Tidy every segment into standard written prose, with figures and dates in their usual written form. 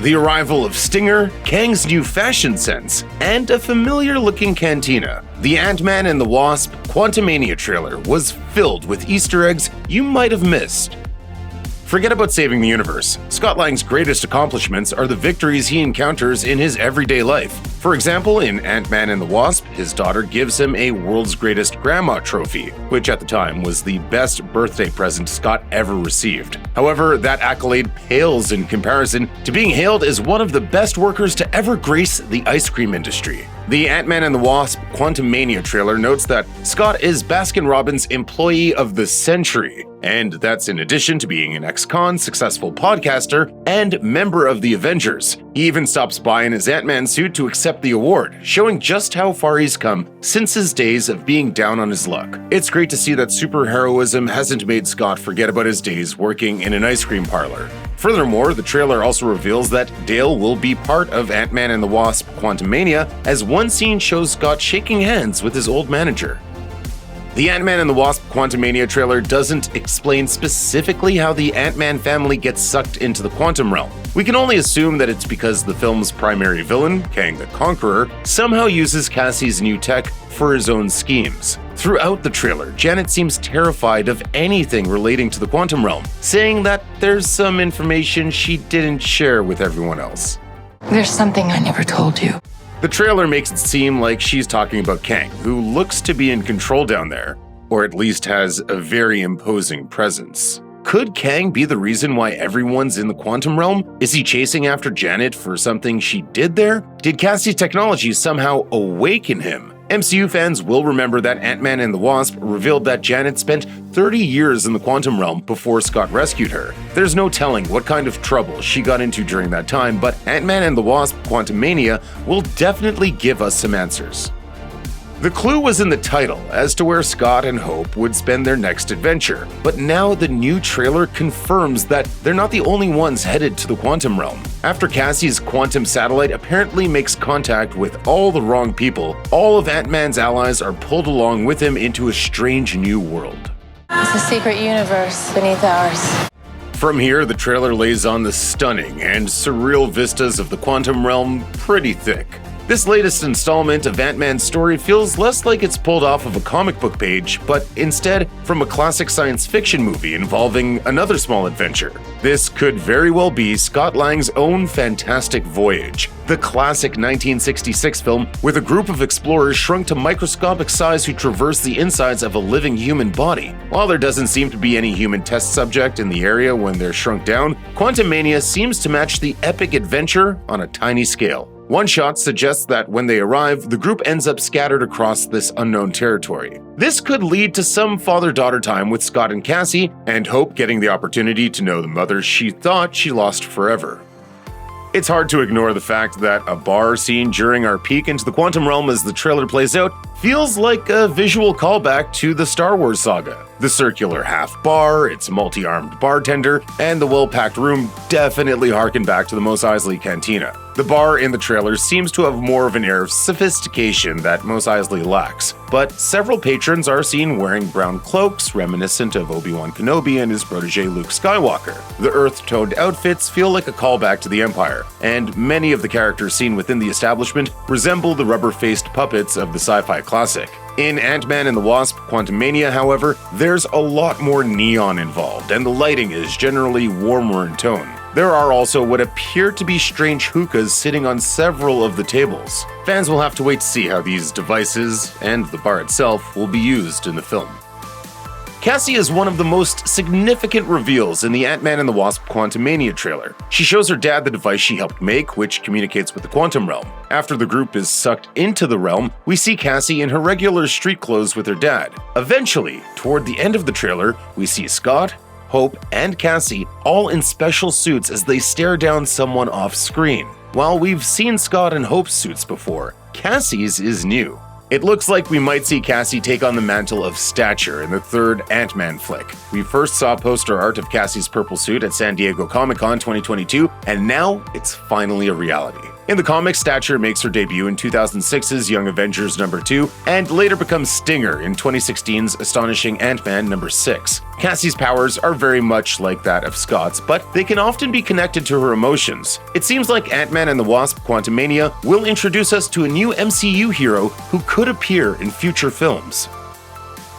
the arrival of Stinger, Kang's new fashion sense, and a familiar-looking cantina. The Ant-Man and the Wasp Quantumania trailer was filled with Easter eggs you might have missed. Forget about saving the universe. Scott Lang's greatest accomplishments are the victories he encounters in his everyday life. For example, in Ant-Man and the Wasp, his daughter gives him a World's Greatest Grandma trophy, which at the time was the best birthday present Scott ever received. However, that accolade pales in comparison to being hailed as one of the best workers to ever grace the ice cream industry. The Ant-Man and the Wasp Quantumania trailer notes that Scott is Baskin-Robbins' Employee of the Century, and that's in addition to being an ex-con, successful podcaster, and member of the Avengers. He even stops by in his Ant-Man suit to accept the award, showing just how far he's come since his days of being down on his luck. It's great to see that superheroism hasn't made Scott forget about his days working in an ice cream parlor. Furthermore, the trailer also reveals that Dale will be part of Ant-Man and the Wasp Quantumania, as one scene shows Scott shaking hands with his old manager. The Ant-Man and the Wasp Quantumania trailer doesn't explain specifically how the Ant-Man family gets sucked into the quantum realm. We can only assume that it's because the film's primary villain, Kang the Conqueror, somehow uses Cassie's new tech for his own schemes. Throughout the trailer, Janet seems terrified of anything relating to the quantum realm, saying that there's some information she didn't share with everyone else. There's something I never told you. The trailer makes it seem like she's talking about Kang, who looks to be in control down there, or at least has a very imposing presence. Could Kang be the reason why everyone's in the quantum realm? Is he chasing after Janet for something she did there? Did Cassie's technology somehow awaken him? MCU fans will remember that Ant-Man and the Wasp revealed that Janet spent 30 years in the quantum realm before Scott rescued her. There's no telling what kind of trouble she got into during that time, but Ant-Man and the Wasp Quantumania will definitely give us some answers. The clue was in the title as to where Scott and Hope would spend their next adventure, but now the new trailer confirms that they're not the only ones headed to the quantum realm. After Cassie's quantum satellite apparently makes contact with all the wrong people, all of Ant-Man's allies are pulled along with him into a strange new world. It's a secret universe beneath ours. From here, the trailer lays on the stunning and surreal vistas of the quantum realm pretty thick. This latest installment of Ant-Man's story feels less like it's pulled off of a comic book page, but instead from a classic science fiction movie involving another small adventure. This could very well be Scott Lang's own Fam-tastic Voyage, the classic 1966 film with a group of explorers shrunk to microscopic size who traverse the insides of a living human body. While there doesn't seem to be any human test subject in the area when they're shrunk down, Quantumania seems to match the epic adventure on a tiny scale. One shot suggests that when they arrive, the group ends up scattered across this unknown territory. This could lead to some father-daughter time with Scott and Cassie, and Hope getting the opportunity to know the mother she thought she lost forever. It's hard to ignore the fact that a bar scene during our peek into the quantum realm as the trailer plays out feels like a visual callback to the Star Wars saga. The circular half bar, its multi-armed bartender, and the well-packed room definitely harken back to the Mos Eisley cantina. The bar in the trailer seems to have more of an air of sophistication that Mos Eisley lacks, but several patrons are seen wearing brown cloaks reminiscent of Obi-Wan Kenobi and his protege Luke Skywalker. The earth-toned outfits feel like a callback to the Empire, and many of the characters seen within the establishment resemble the rubber-faced puppets of the sci-fi classic. In Ant-Man and the Wasp Quantumania, however, there's a lot more neon involved, and the lighting is generally warmer in tone. There are also what appear to be strange hookahs sitting on several of the tables. Fans will have to wait to see how these devices, and the bar itself, will be used in the film. Cassie is one of the most significant reveals in the Ant-Man and the Wasp Quantumania trailer. She shows her dad the device she helped make, which communicates with the quantum realm. After the group is sucked into the realm, we see Cassie in her regular street clothes with her dad. Eventually, toward the end of the trailer, we see Scott, Hope, and Cassie all in special suits as they stare down someone off screen. While we've seen Scott and Hope's suits before, Cassie's is new. It looks like we might see Cassie take on the mantle of stature in the third Ant-Man flick. We first saw poster art of Cassie's purple suit at San Diego Comic-Con 2022, and now it's finally a reality. In the comics, Stature makes her debut in 2006's Young Avengers #2, and later becomes Stinger in 2016's Astonishing Ant-Man #6. Cassie's powers are very much like that of Scott's, but they can often be connected to her emotions. It seems like Ant-Man and the Wasp: Quantumania will introduce us to a new MCU hero who could appear in future films.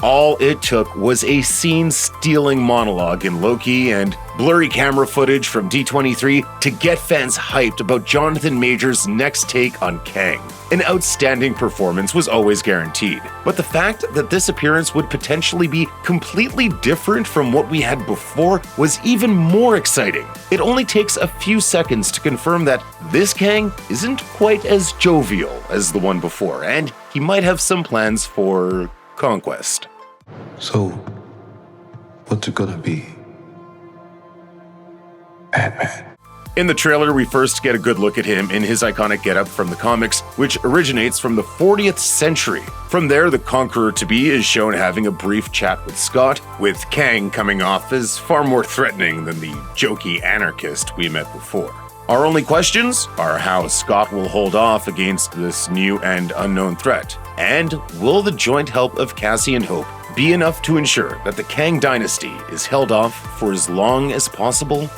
All it took was a scene-stealing monologue in Loki and blurry camera footage from D23 to get fans hyped about Jonathan Majors' next take on Kang. An outstanding performance was always guaranteed, but the fact that this appearance would potentially be completely different from what we had before was even more exciting. It only takes a few seconds to confirm that this Kang isn't quite as jovial as the one before, and he might have some plans for conquest. So, what's it gonna be? Ant-Man. In the trailer, we first get a good look at him in his iconic getup from the comics, which originates from the 40th century. From there, the Conqueror-to-be is shown having a brief chat with Scott, with Kang coming off as far more threatening than the jokey anarchist we met before. Our only questions are how Scott will hold off against this new and unknown threat, and will the joint help of Cassie and Hope be enough to ensure that the Kang dynasty is held off for as long as possible?